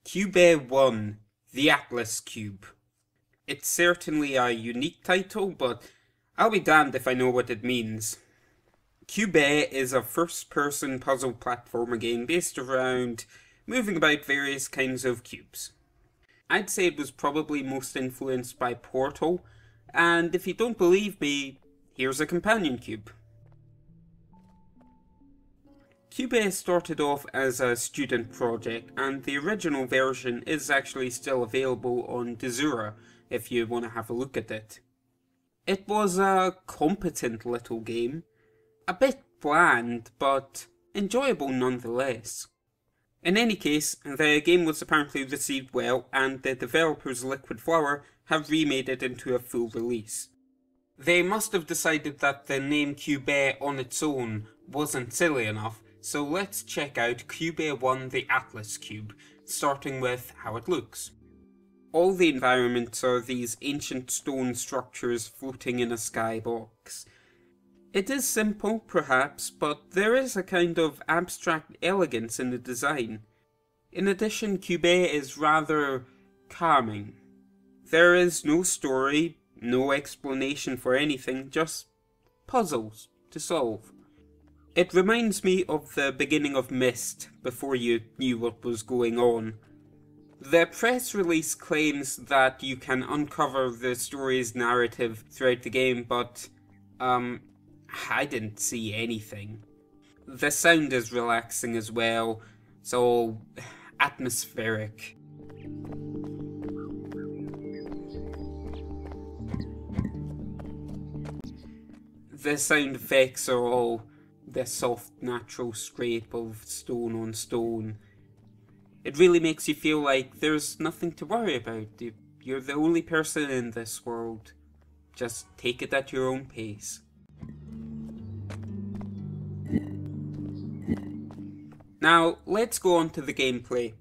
Qbeh-1, the Atlas Cube. It's certainly a unique title, but I'll be damned if I know what it means. Qbeh is a first-person puzzle platformer game based around moving about various kinds of cubes. I'd say it was probably most influenced by Portal, and if you don't believe me, here's a companion cube. Qbeh started off as a student project, and the original version is actually still available on Desura if you want to have a look at it. It was a competent little game, a bit bland, but enjoyable nonetheless. In any case, the game was apparently received well, and the developers Liquid Flower have remade it into a full release. They must have decided that the name Qbeh on its own wasn't silly enough, so let's check out Qbeh-1 the Atlas Cube, starting with how it looks. All the environments are these ancient stone structures floating in a skybox. It is simple, perhaps, but there is a kind of abstract elegance in the design. In addition, Qbeh is rather calming. There is no story, no explanation for anything, just puzzles to solve. It reminds me of the beginning of Myst, before you knew what was going on. The press release claims that you can uncover the story's narrative throughout the game, but, I didn't see anything. The sound is relaxing as well, it's all atmospheric. The sound effects are all the soft natural scrape of stone on stone. It really makes you feel like there's nothing to worry about. You're the only person in this world. Just take it at your own pace. Now, let's go on to the gameplay.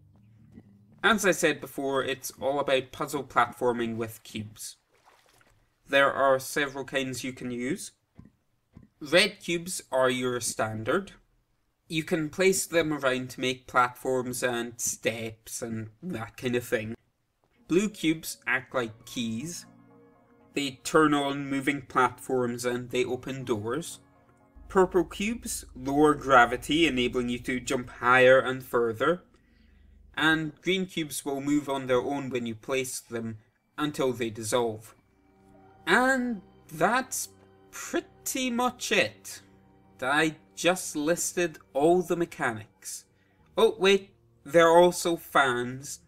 As I said before, it's all about puzzle platforming with cubes. There are several kinds you can use. Red cubes are your standard. You can place them around to make platforms and steps and that kind of thing. Blue cubes act like keys. They turn on moving platforms and they open doors. Purple cubes lower gravity, enabling you to jump higher and further. And green cubes will move on their own when you place them until they dissolve. And that's pretty much it. I just listed all the mechanics. Oh wait, there are also fans.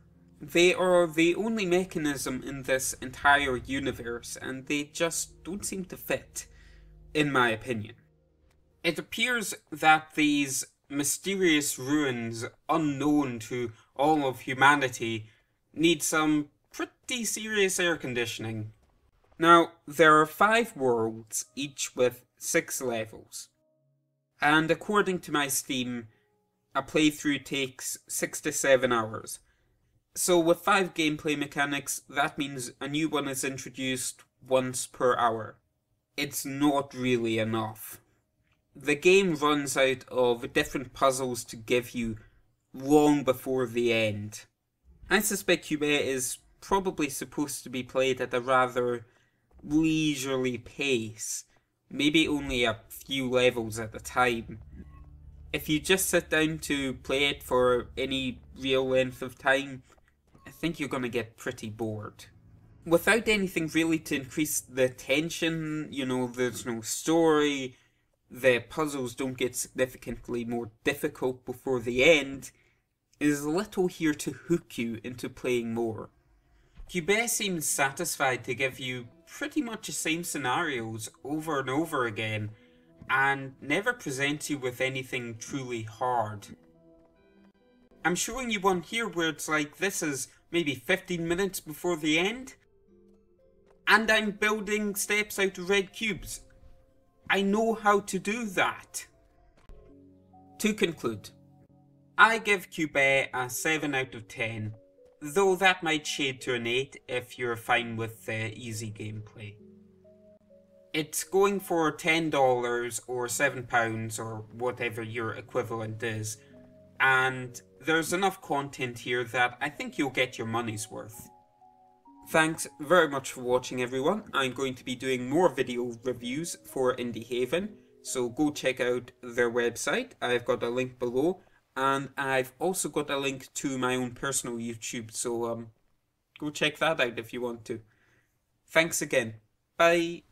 They are the only mechanism in this entire universe, and they just don't seem to fit, in my opinion. It appears that these mysterious ruins, unknown to all of humanity, need some pretty serious air conditioning. Now, there are 5 worlds, each with 6 levels. And according to my Steam, a playthrough takes 6 to 7 hours. So with 5 gameplay mechanics, that means a new one is introduced once per hour. It's not really enough. The game runs out of different puzzles to give you long before the end. I suspect Qbeh is probably supposed to be played at a rather leisurely pace, maybe only a few levels at a time. If you just sit down to play it for any real length of time, I think you're gonna get pretty bored. Without anything really to increase the tension, there's no story, the puzzles don't get significantly more difficult before the end, is little here to hook you into playing more. Qbeh seems satisfied to give you pretty much the same scenarios over and over again, and never presents you with anything truly hard. I'm showing you one here where it's like this is maybe 15 minutes before the end, and I'm building steps out of red cubes. I know how to do that. To conclude, I give Qbeh a 7 out of 10. Though that might shade to an 8 if you're fine with the easy gameplay. It's going for $10 or £7 or whatever your equivalent is, and there's enough content here that I think you'll get your money's worth. Thanks very much for watching, everyone. I'm going to be doing more video reviews for Indie Haven, so go check out their website. I've got a link below, and I've also got a link to my own personal YouTube, so go check that out if you want to. Thanks again. Bye.